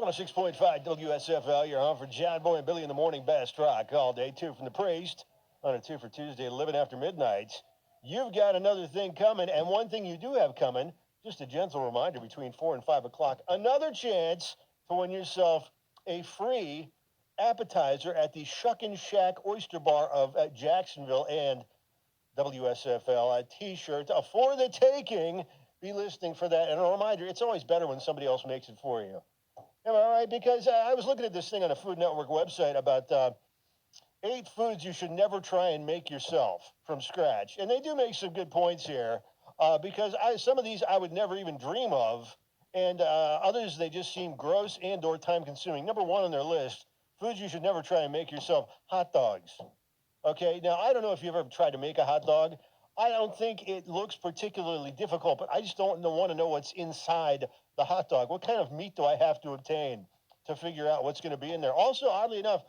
106.5 WSFL, you're home for John Boy and Billy in the morning best rock all day. 2 from the Priest on a 2 for Tuesday, 11 after midnight. You've got another thing coming, and one thing you do have coming, just a gentle reminder, between 4 and 5 o'clock, another chance to win yourself a free appetizer at the Shuckin' Shack Oyster Bar of Jacksonville, and WSFL a t-shirt for the taking. Be listening for that. And a reminder, it's always better when somebody else makes it for you. Am I right? Because I was looking at this thing on a Food Network website about 8 foods you should never try and make yourself from scratch. And they do make some good points here because some of these I would never even dream of. And others, they just seem gross and or time-consuming. Number 1 on their list, foods you should never try and make yourself, hot dogs. Okay, now I don't know if you've ever tried to make a hot dog. I don't think it looks particularly difficult, but I just don't want to know what's inside the hot dog. What kind of meat do I have to obtain to figure out what's going to be in there? Also, oddly enough,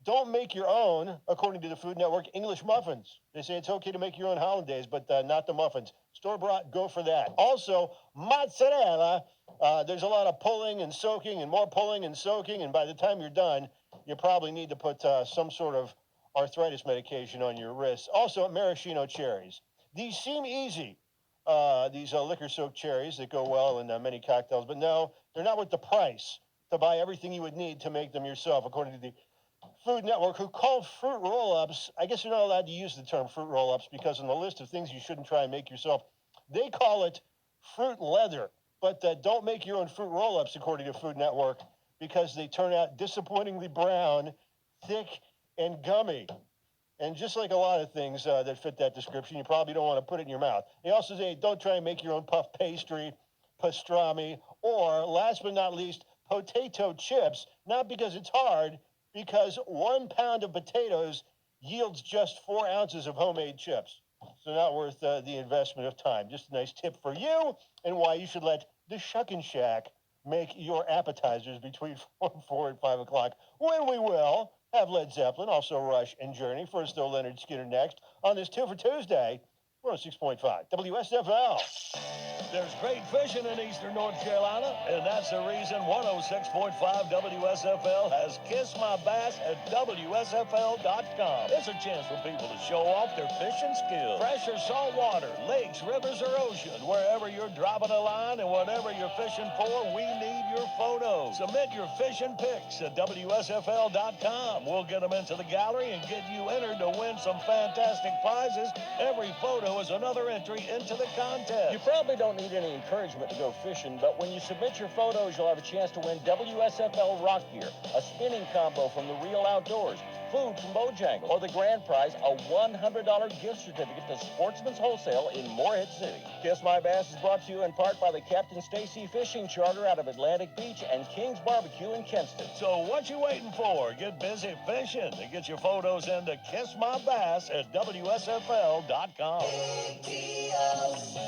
don't make your own, according to the Food Network, English muffins. They say it's okay to make your own hollandaise, but not the muffins. Store-bought, go for that. Also, mozzarella. There's a lot of pulling and soaking and more pulling and soaking, and by the time you're done, you probably need to put some sort of arthritis medication on your wrists. Also, maraschino cherries. These seem easy, these liquor-soaked cherries that go well in many cocktails, but no, they're not worth the price to buy everything you would need to make them yourself, according to the Food Network, who called fruit roll-ups, I guess you're not allowed to use the term fruit roll-ups because on the list of things you shouldn't try and make yourself, they call it fruit leather. But don't make your own fruit roll-ups, according to Food Network, because they turn out disappointingly brown, thick, and gummy. And just like a lot of things that fit that description, you probably don't want to put it in your mouth. They also say don't try and make your own puff pastry, pastrami, or last but not least, potato chips. Not because it's hard, because 1 pound of potatoes yields just 4 ounces of homemade chips. So not worth the investment of time. Just a nice tip for you and why you should let the Shuckin' Shack make your appetizers between 4 and 5 o'clock, when we will have Led Zeppelin, also Rush and Journey. First, though, Lynyrd Skynyrd next on this 2 for Tuesday, 106.5 WSFL. There's great fishing in eastern North Carolina, and that's the reason 106.5 WSFL has Kiss My Bass at WSFL.com. It's a chance for people to show off their fishing skills. Fresh or salt water, lakes, rivers, or ocean, wherever you're dropping a line and whatever you're fishing for, we need your photos. Submit your fishing pics at WSFL.com. We'll get them into the gallery and get you entered to win some fantastic prizes. Every photo is another entry into the contest. You probably don't need any encouragement to go fishing, but when you submit your photos, you'll have a chance to win WSFL rock gear, a spinning combo from the Real Outdoors, food from Bojangles, or the grand prize, a $100 gift certificate to Sportsman's Wholesale in Morehead City. Kiss My Bass is brought to you in part by the Captain Stacy Fishing Charter out of Atlantic Beach and King's Barbecue in Kinston. So what you waiting for? Get busy fishing to get your photos into Kiss My Bass at WSFL.com.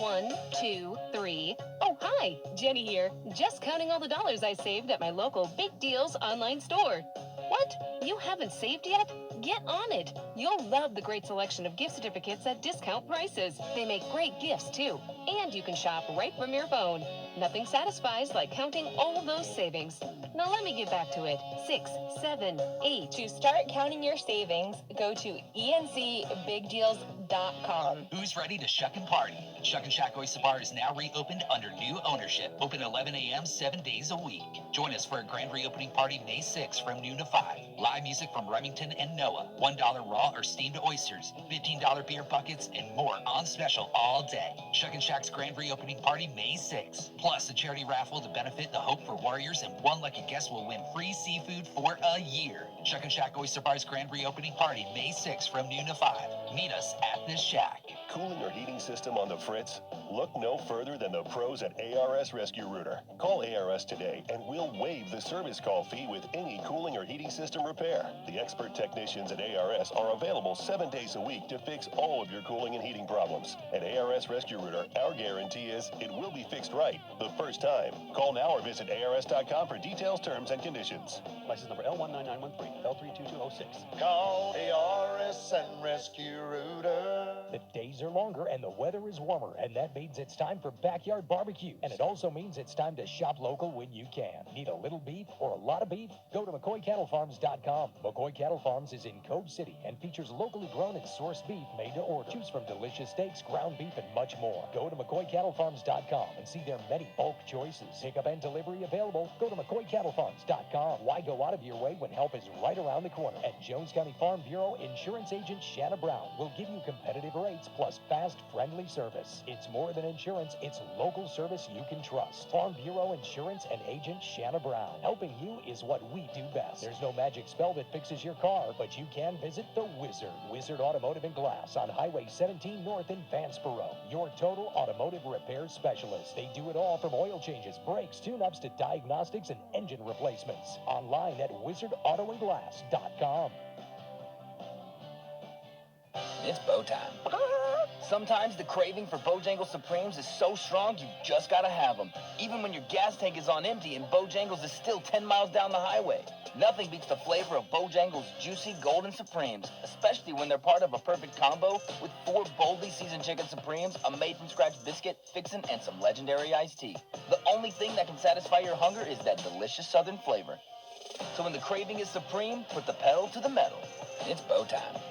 1, 2, 3. Oh, hi, Jenny here. Just counting all the dollars I saved at my local Big Deals online store. What? You haven't saved yet? Get on it. You'll love the great selection of gift certificates at discount prices. They make great gifts, too. And you can shop right from your phone. Nothing satisfies like counting all those savings. Now let me get back to it. 6, 7, 8. To start counting your savings, go to encbigdeals.com. Who's ready to shuck and party? Shuckin' Shack Oyster Bar is now reopened under new ownership. Open 11 a.m. 7 days a week. Join us for a grand reopening party May 6th from noon to 5. Live music from Remington and Noah. $1 raw or steamed oysters. $15 beer buckets and more on special all day. Shuckin' Shack's grand reopening party May 6th. Plus a charity raffle to benefit the Hope for Warriors, and one lucky guest will win free seafood for a year. Shuckin' Shack Oyster Bar's grand reopening party May 6th from noon to 5. Meet us at the Shack. Cooling or heating system on the fritz? Look no further than the pros at ARS Rescue Rooter. Call ARS today and we'll waive the service call fee with any cooling or heating system repair. The expert technicians at ARS are available 7 days a week to fix all of your cooling and heating problems. At ARS Rescue Rooter, our guarantee is it will be fixed right the first time. Call now or visit ARS.com for details, terms, and conditions. License number L19913, L32206. Call ARS and Rescue Rooter. The days are longer and the weather is warmer, and that means it's time for backyard barbecues. And it also means it's time to shop local when you can. Need a little beef or a lot of beef? Go to McCoyCattleFarms.com. McCoy Cattle Farms is in Cove City and features locally grown and sourced beef made to order. Choose from delicious steaks, ground beef, and much more. Go to McCoyCattleFarms.com and see their many bulk choices. Pickup and delivery available. Go to McCoyCattleFarms.com. Why go out of your way when help is right around the corner? At Jones County Farm Bureau, insurance agent Shanna Brown will give you competitive rates plus fast, friendly service. It's more than insurance, it's local service you can trust. Farm Bureau Insurance and agent Shanna Brown. Helping you is what we do best. There's no magic spell that fixes your car, but you can visit the Wizard. Wizard Automotive and Glass on Highway 17 North in Vanceboro. Your total automotive repair specialist. They do it all from oil changes, brakes, tune-ups to diagnostics and engine replacements. Online at wizardautoandglass.com. It's bow time. Sometimes the craving for Bojangles Supremes is so strong, you just gotta have them. Even when your gas tank is on empty and Bojangles is still 10 miles down the highway. Nothing beats the flavor of Bojangles' juicy golden Supremes, especially when they're part of a perfect combo with 4 boldly seasoned chicken Supremes, a made-from-scratch biscuit, fixin', and some legendary iced tea. The only thing that can satisfy your hunger is that delicious southern flavor. So when the craving is supreme, put the pedal to the metal. It's bow time.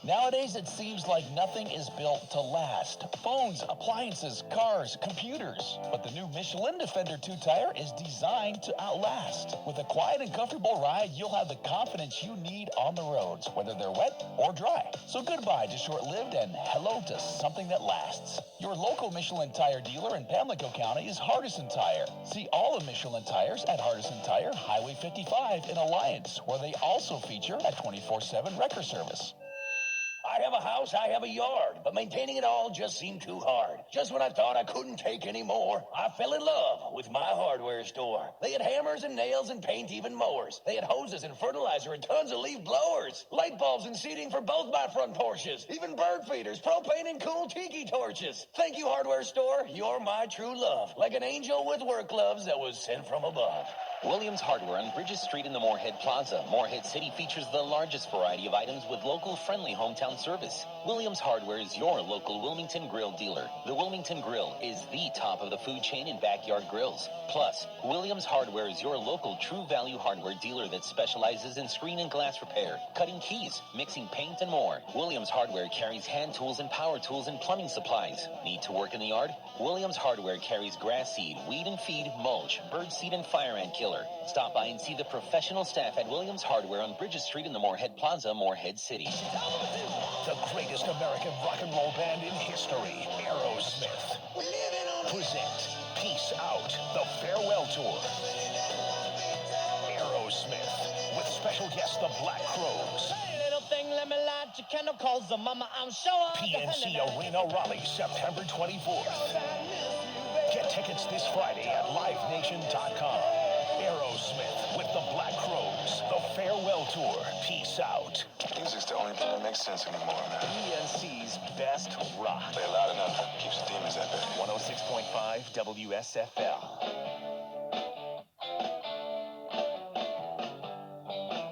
Nowadays, it seems like nothing is built to last. Phones, appliances, cars, computers. But the new Michelin Defender 2-tire is designed to outlast. With a quiet and comfortable ride, you'll have the confidence you need on the roads, whether they're wet or dry. So goodbye to short-lived and hello to something that lasts. Your local Michelin tire dealer in Pamlico County is Hardison Tire. See all of Michelin tires at Hardison Tire, Highway 55 in Alliance, where they also feature a 24/7 wrecker service. I have a house, I have a yard, but maintaining it all just seemed too hard. Just when I thought I couldn't take any more, I fell in love with my hardware store. They had hammers and nails and paint, even mowers. They had hoses and fertilizer and tons of leaf blowers, light bulbs and seating for both my front porches, even bird feeders, propane and cool tiki torches. Thank you, hardware store. You're my true love, like an angel with work gloves that was sent from above. Williams Hardware on Bridges Street in the Moorhead Plaza. Moorhead City features the largest variety of items with local friendly hometown service. Williams Hardware is your local Wilmington Grill dealer. The Wilmington Grill is the top of the food chain in backyard grills. Plus, Williams Hardware is your local True Value hardware dealer that specializes in screen and glass repair, cutting keys, mixing paint, and more. Williams Hardware carries hand tools and power tools and plumbing supplies. Need to work in the yard? Williams Hardware carries grass seed, weed and feed, mulch, bird seed, and fire ant killer. Stop by and see the professional staff at Williams Hardware on Bridges Street in the Moorhead Plaza, Moorhead City. The greatest American rock and roll band in history, Aerosmith, present Peace Out, the farewell tour. Aerosmith, with special guest the Black Crowes. PNC Arena, Raleigh, September 24th. Get tickets this Friday at livenation.com. Aerosmith with the Black Crowes, the farewell tour. Peace out. Music's the only thing that makes sense anymore, man. PNC's best rock. Play it loud enough. Keeps the demons at bay. 106.5 WSFL.